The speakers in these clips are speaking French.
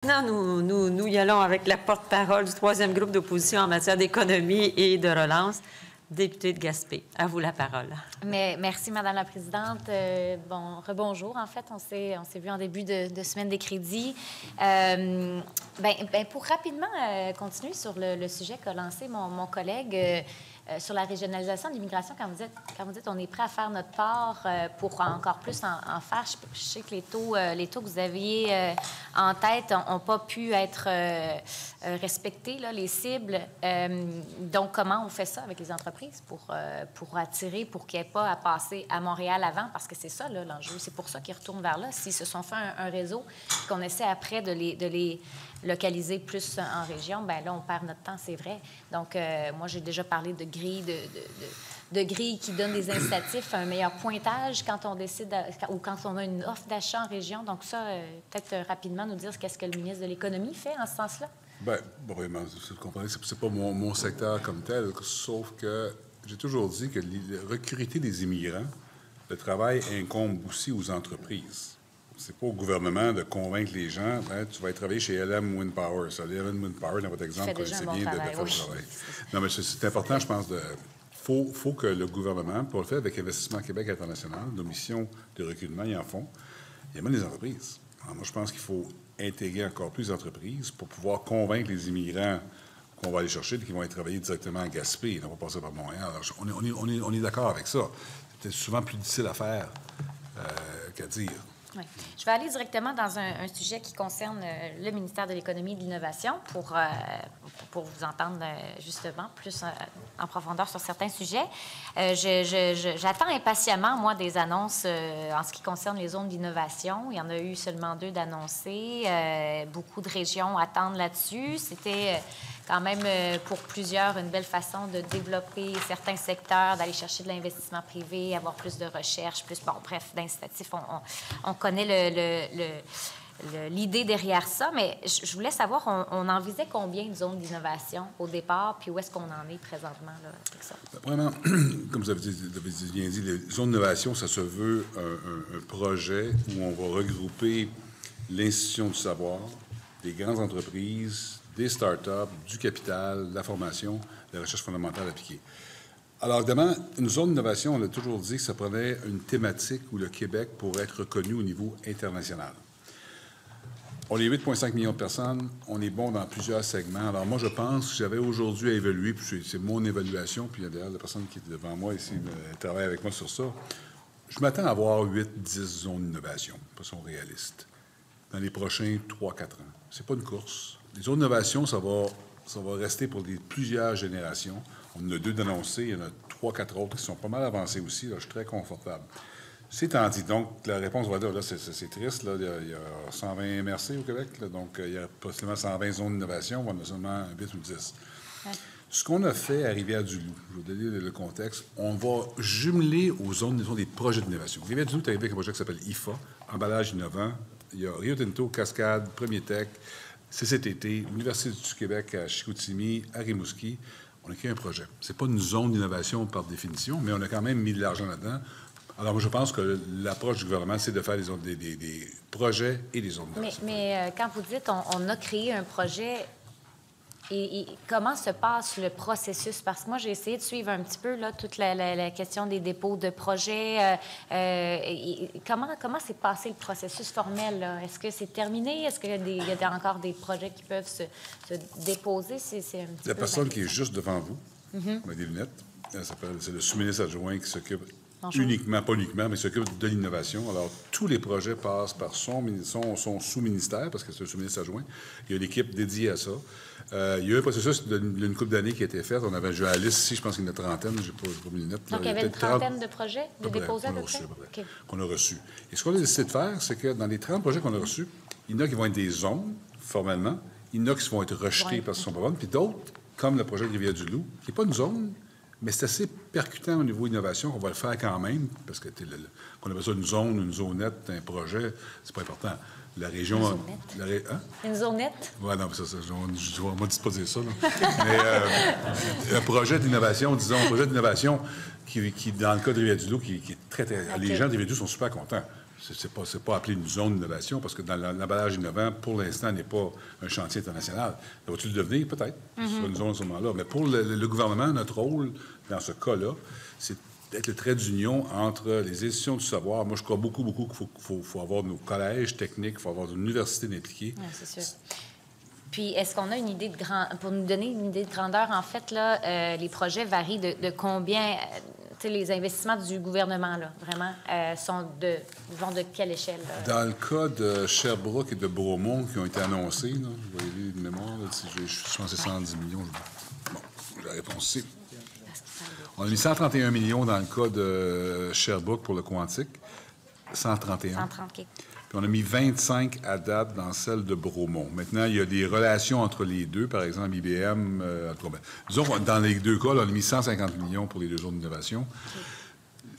Non, nous y allons avec la porte-parole du troisième groupe d'opposition en matière d'économie et de relance, députée de Gaspé. À vous la parole. Mais merci, Madame la Présidente. Rebonjour. En fait, on s'est vu en début de semaine des crédits. Pour rapidement continuer sur le sujet qu'a lancé mon collègue sur la régionalisation de l'immigration, quand vous dites on est prêt à faire notre part pour encore plus en faire, je sais que les taux que vous aviez en tête n'ont pas pu être respectés, là, les cibles. Donc, comment on fait ça avec les entreprises pour attirer, pour qu'il n'y ait pas à passer à Montréal avant? Parce que c'est ça, là, l'enjeu. C'est pour ça qu'ils retournent vers là. S'ils se sont fait un réseau, qu'on essaie après de les localiser plus en région, bien là, on perd notre temps, c'est vrai. Donc, moi, j'ai déjà parlé de grilles, de grilles qui donnent des incitatifs, un meilleur pointage quand on décide, ou quand on a une offre d'achat en région. Donc ça, peut-être rapidement nous dire qu'est-ce que le ministre de l'Économie fait en ce sens-là? Bien, vraiment, vous comprenez, c'est pas mon secteur comme tel, sauf que j'ai toujours dit que recruter des immigrants, le travail incombe aussi aux entreprises. C'est pas au gouvernement de convaincre les gens, hein, tu vas aller travailler chez LM Wind Power. Ça, LM Wind Power, dans votre exemple, c'est bien de faire le travail. Non, mais c'est important, je pense, faut que le gouvernement, pour le faire avec Investissement Québec International, nos missions de recrutement, ils en font, il y a même des entreprises. Alors, moi, je pense qu'il faut intégrer encore plus d'entreprises pour pouvoir convaincre les immigrants qu'on va aller chercher et qui vont aller travailler directement à Gaspé, ils n'ont pas passer par Montréal. Alors, on est d'accord avec ça. C'est souvent plus difficile à faire qu'à dire. Oui. Je vais aller directement dans un sujet qui concerne le ministère de l'Économie et de l'Innovation pour vous entendre justement plus en profondeur sur certains sujets. J'attends impatiemment, moi, des annonces en ce qui concerne les zones d'innovation. Il y en a eu seulement 2 d'annoncées. Beaucoup de régions attendent là-dessus. C'était quand même pour plusieurs une belle façon de développer certains secteurs, d'aller chercher de l'investissement privé, avoir plus de recherche, plus, bon, bref, d'incitatifs. On connaît l'idée derrière ça, mais je voulais savoir, on en visait combien de zones d'innovation au départ, puis où est-ce qu'on en est présentement là, avec ça? Vraiment, comme vous avez bien dit, les zones d'innovation, ça se veut un projet où on va regrouper l'institution du savoir, les grandes entreprises, des start-up, du capital, la formation, la recherche fondamentale appliquée. Alors, évidemment, une zone d'innovation, on a toujours dit que ça prenait une thématique où le Québec pourrait être reconnu au niveau international. On est 8,5 millions de personnes, on est bon dans plusieurs segments. Alors, moi, je pense que j'avais aujourd'hui à évaluer, puis c'est mon évaluation, puis d'ailleurs, la personne qui est devant moi ici travaille avec moi sur ça. Je m'attends à avoir 8-10 zones d'innovation, de façon réaliste, dans les prochains 3-4 ans. C'est pas une course. Les zones d'innovation, ça va rester pour plusieurs générations. On en a 2 d'annoncés, il y en a 3-4 autres qui sont pas mal avancés aussi. Là, je suis très confortable. C'est étant dit, donc, la réponse va dire, là, c'est triste, là, il y a 120 MRC au Québec, là, donc il y a possiblement 120 zones d'innovation, on en a seulement 8 ou 10. Ouais. Ce qu'on a fait à Rivière-du-Loup, je vais vous donner le contexte, on va jumeler aux zones des projets d'innovation. Rivière-du-Loup est arrivé avec un projet qui s'appelle IFA, emballage innovant. Il y a Rio Tinto, Cascade, Premier Tech, CCTT, l'Université du Québec à Chicoutimi, à Rimouski. On a créé un projet. C'est pas une zone d'innovation par définition, mais on a quand même mis de l'argent là-dedans. Alors, moi, je pense que l'approche du gouvernement, c'est de faire des projets et des zones d'innovation. Mais quand vous dites on a créé un projet, et comment se passe le processus? Parce que moi, j'ai essayé de suivre un petit peu là, toute la question des dépôts de projets. Comment s'est passé le processus formel? Est-ce que c'est terminé? Est-ce qu'il y a encore des projets qui peuvent se déposer? La personne qui est juste devant vous, avec des lunettes, c'est le sous-ministre adjoint qui s'occupe pas uniquement, mais s'occupe de l'innovation. Alors, tous les projets passent par son sous-ministère, parce que c'est le sous-ministre adjoint. Il y a une équipe dédiée à ça. Il y a eu un processus d'une couple d'années qui a été fait. On avait un liste ici, je pense qu'il y en a une trentaine, je n'ai pas mis les notes. Donc, il y avait une trentaine de projets de déposés à peu près? Okay. Qu'on a reçus. Et ce qu'on a décidé de faire, c'est que dans les 30 projets qu'on a reçus, il y en a qui vont être des zones, formellement. Il y en a qui vont être rejetés parce qu'ils ne sont pas bonnes. Puis d'autres, comme le projet de Rivière-du-Loup, qui n'est pas une zone, mais c'est assez percutant au niveau innovation qu'on va le faire quand même, parce que qu'on appelle ça une zone, une zonette, un projet, c'est pas important. La région... Une zonette? Une zonette? Oui, non, ça, je ne dis pas dire ça. Mais un projet d'innovation, disons, un projet d'innovation qui, dans le cas de Rivière-du-Loup, qui est très... Okay. Les gens de Rivière-du-Loup sont super contents. c'est pas appelé une zone d'innovation, parce que dans l'emballage innovant, pour l'instant, n'est pas un chantier international. Ça va-tu le devenir? Peut-être. Sur une zone à ce moment-là. Mais pour le gouvernement, notre rôle, dans ce cas-là, c'est d'être le trait d'union entre les institutions du savoir. Moi, je crois beaucoup qu'il faut avoir nos collèges techniques, il faut avoir des universités impliquées. Oui, c'est sûr. Puis, est-ce qu'on a une idée pour nous donner une idée de grandeur, en fait, là, les projets varient de combien, les investissements du gouvernement, là, vraiment, vont de quelle échelle? Là? Dans le cas de Sherbrooke et de Bromont qui ont été annoncés, là, vous voyez de mémoire, là, je suis censé 110 millions. Bon, la réponse c'est... On a mis 131 millions dans le cas de Sherbrooke pour le quantique. 131. 130, OK. Puis on a mis 25 à date dans celle de Bromont. Maintenant, il y a des relations entre les deux, par exemple IBM. Disons, dans les deux cas, là, on a mis 150 millions pour les deux zones d'innovation. Okay.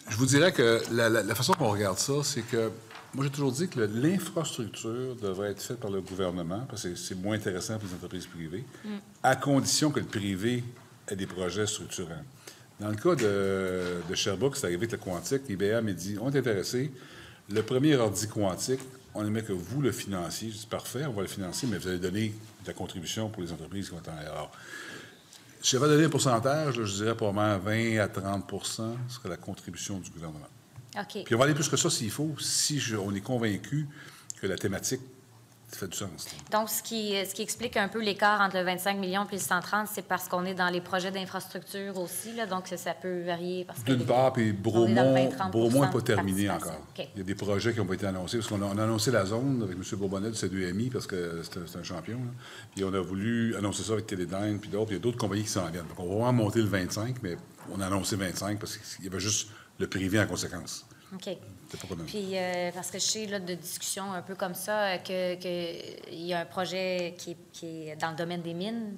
Je vous dirais que la façon qu'on regarde ça, c'est que moi, j'ai toujours dit que l'infrastructure devrait être faite par le gouvernement, parce que c'est moins intéressant pour les entreprises privées, à condition que le privé ait des projets structurants. Dans le cas de Sherbrooke, c'est arrivé avec le quantique. IBM a dit, on est intéressé. Le premier ordi quantique, on aimerait que vous le financiez. Je dis, parfait, on va le financer, mais vous allez donner de la contribution pour les entreprises qui vont être en erreur. Si j'avais donné un pourcentage, là, je dirais probablement 20 à 30 serait la contribution du gouvernement. OK. Puis on va aller plus que ça s'il faut, si on est convaincu que la thématique fait du sens. Donc, ce qui explique un peu l'écart entre le 25 millions et le 130, c'est parce qu'on est dans les projets d'infrastructure aussi, là, donc ça peut varier. D'une part, puis Bromont n'est pas terminé encore. Okay. Il y a des projets qui n'ont pas été annoncés, parce qu'on a annoncé la zone avec M. Bourbonnais du C2MI, parce que c'est un champion. Là. Puis on a voulu annoncer ça avec Télédyne, puis d'autres. Il y a d'autres compagnies qui s'en viennent. Donc on va vraiment monter le 25, mais on a annoncé 25 parce qu'il y avait juste le privé en conséquence. OK. Puis, parce que je sais, là, de discussions un peu comme ça, qu'il y a un projet qui est dans le domaine des mines,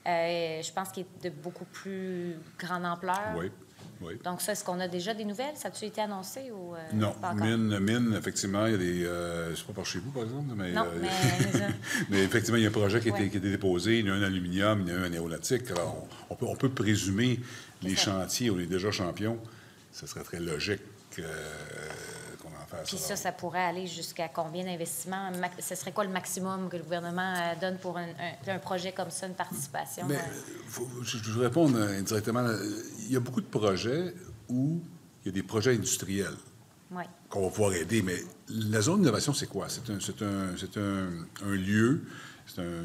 je pense qu'il est de beaucoup plus grande ampleur. Oui, oui. Donc ça, est-ce qu'on a déjà des nouvelles? Ça a-tu été annoncé ou non, pas encore? mine, effectivement, il y a des... c'est pas par chez vous, par exemple, mais... Non, mais effectivement, il y a un projet qui a été déposé. Il y en a un en aluminium, il y en a un en aéronautique. Alors, on peut présumer les chantiers où on est déjà champion. Ce serait très logique qu'on en fasse. Puis ça pourrait aller jusqu'à combien d'investissements? Ce serait quoi le maximum que le gouvernement donne pour un projet comme ça, une participation? Mais, je vous réponds indirectement. Il y a beaucoup de projets où il y a des projets industriels qu'on va pouvoir aider. Mais la zone d'innovation, c'est quoi? C'est un lieu, c'est un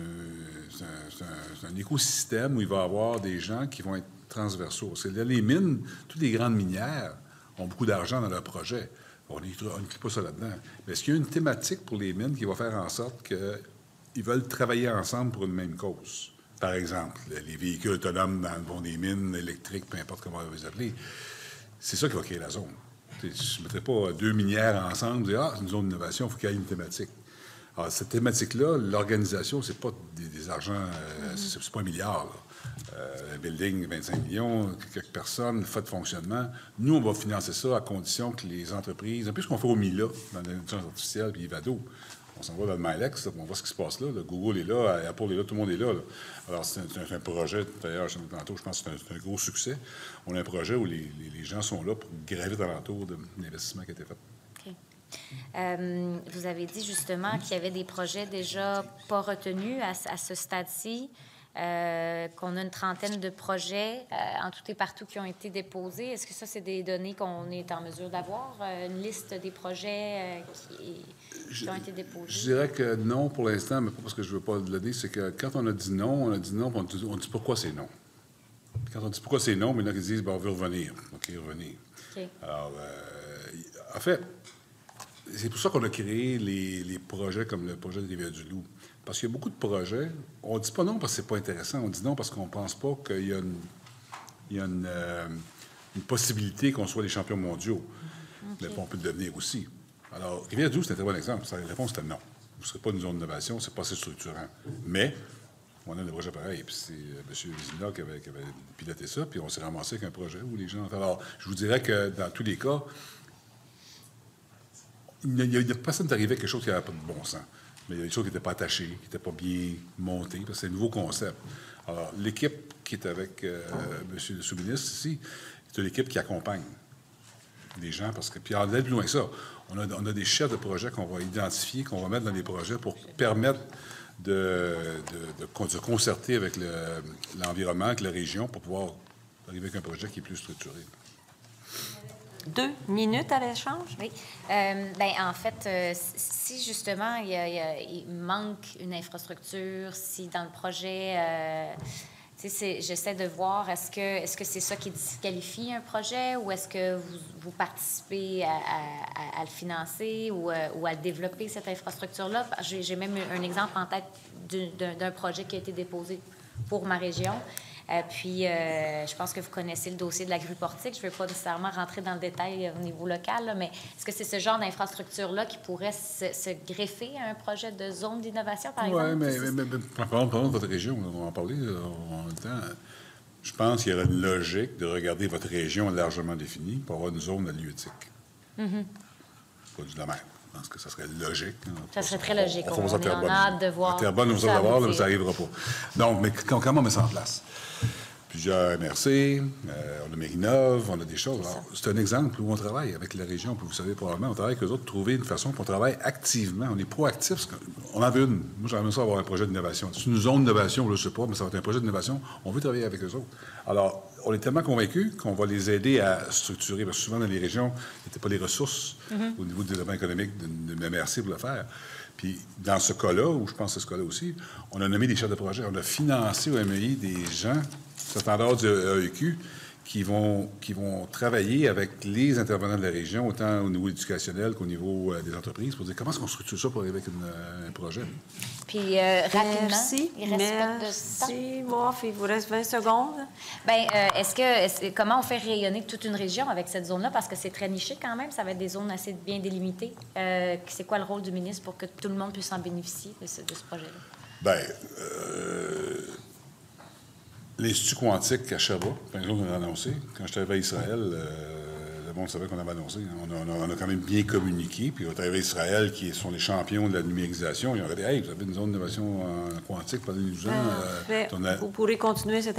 écosystème où il va y avoir des gens qui vont être transversaux. Les mines, toutes les grandes minières ont beaucoup d'argent dans leurs projets. On n'écrit pas ça là-dedans. Mais est-ce qu'il y a une thématique pour les mines qui va faire en sorte qu'ils veulent travailler ensemble pour une même cause? Par exemple, les véhicules autonomes dans le fond des mines électriques, peu importe comment on va les appeler. C'est ça qui va créer la zone. Je ne mettrais pas deux minières ensemble et dire, c'est une zone d'innovation, il faut qu'il y ait une thématique. Alors, cette thématique-là, l'organisation, c'est pas des argents, c'est pas un milliard, là. Un building, 25 millions, quelques personnes, fait de fonctionnement. Nous, on va financer ça à condition que les entreprises, un peu ce qu'on fait au MILA, dans l'intelligence artificielle, puis Ivado, on s'en va dans le MILEX, on voit ce qui se passe là. Google est là, Apple est là, tout le monde est là. Alors, c'est un projet, d'ailleurs, tantôt, je pense que c'est un gros succès. On a un projet où les gens sont là pour graviter alentour de l'investissement qui a été fait. OK. Vous avez dit justement qu'il y avait des projets déjà pas retenus à ce stade-ci. Qu'on a une trentaine de projets en tout et partout qui ont été déposés. Est-ce que ça, c'est des données qu'on est en mesure d'avoir? Une liste des projets qui ont été déposés? Je dirais que non pour l'instant, mais pas parce que je ne veux pas le donner. C'est que quand on a dit non, on dit pourquoi c'est non. Quand on dit pourquoi c'est non, mais là, ils disent, on veut revenir. OK, revenir. Okay. Alors, en fait, c'est pour ça qu'on a créé les projets comme le projet de Rivière-du-Loup. Parce qu'il y a beaucoup de projets. On ne dit pas non parce que c'est pas intéressant. On dit non parce qu'on ne pense pas qu'il y a une possibilité qu'on soit des champions mondiaux. Okay. Mais on peut le devenir aussi. Alors, Rivière-du-Loup, c'est un très bon exemple. La réponse était non. Vous ne serez pas une zone d'innovation, c'est pas assez structurant. Mais on a le projet pareil. Puis c'est M. Vizina qui avait piloté ça, puis on s'est ramassé avec un projet où les gens... Alors, je vous dirais que dans tous les cas, il n'y a personne d'arriver à quelque chose qui n'avait pas de bon sens. Mais il y a des choses qui n'étaient pas attachées, qui n'étaient pas bien montées, parce que c'est un nouveau concept. Alors, l'équipe qui est avec M. le sous-ministre ici, c'est une équipe qui accompagne. des gens, parce que, puis on va aller plus loin que ça. On a des chefs de projet qu'on va identifier, qu'on va mettre dans les projets pour permettre de se concerter avec l'environnement, avec la région, pour pouvoir arriver avec un projet qui est plus structuré. 2 minutes à l'échange? Oui. Bien, en fait, si justement il manque une infrastructure, si dans le projet, j'essaie de voir, est-ce que c'est ça qui disqualifie un projet ou est-ce que vous participez à le financer ou à développer cette infrastructure-là? J'ai même un exemple en tête d'un projet qui a été déposé pour ma région. Puis, je pense que vous connaissez le dossier de la grue portique. Je ne vais pas nécessairement rentrer dans le détail au niveau local, là, mais est-ce que c'est ce genre d'infrastructure-là qui pourrait se greffer à un projet de zone d'innovation, par exemple? Oui, mais parlons de votre région, on va en parler en même temps. Je pense qu'il y aurait une logique de regarder votre région largement définie pour avoir une zone halieutique. Pas du domaine. Je pense que ça serait logique. Ça serait très logique. On a hâte de voir. À Terrebonne, vous allez voir, mais ça n'arrivera pas. Donc, mais comment on met ça en place? Plusieurs MRC, on a Mérinov, on a des choses. C'est un exemple où on travaille avec la région. Puis vous savez probablement, on travaille avec eux autres, trouver une façon qu'on travaille activement. On est proactif. On en veut une. Moi, j'aimerais ça avoir un projet d'innovation. C'est une zone d'innovation, je ne sais pas, mais ça va être un projet d'innovation. On veut travailler avec eux autres. Alors, on est tellement convaincus qu'on va les aider à structurer. Parce que souvent, dans les régions, il n'y avait pas les ressources au niveau du développement économique de MRC pour le faire. Puis, dans ce cas-là, ou je pense que c'est ce cas-là aussi, on a nommé des chefs de projet. On a financé au MEI des gens, standards du AEQ, qui vont travailler avec les intervenants de la région, autant au niveau éducationnel qu'au niveau des entreprises, pour dire comment est-ce qu'on structure ça pour arriver avec un projet. Puis, rapidement, merci. il reste pas de temps. Merci, Moff, il vous reste 20 secondes. Bien, comment on fait rayonner toute une région avec cette zone-là? Parce que c'est très niché quand même, ça va être des zones assez bien délimitées. C'est quoi le rôle du ministre pour que tout le monde puisse en bénéficier de ce projet-là? Bien, l'Institut quantique à Sherbrooke, par exemple, on a annoncé. Quand j'étais arrivé à Israël, le monde savait qu'on avait annoncé. On a quand même bien communiqué. Puis, on est arrivé à Israël, qui sont les champions de la numérisation. Ils ont dit « Hey, vous avez une zone d'innovation en quantique, parlez-nous-en. » Vous pourrez continuer cette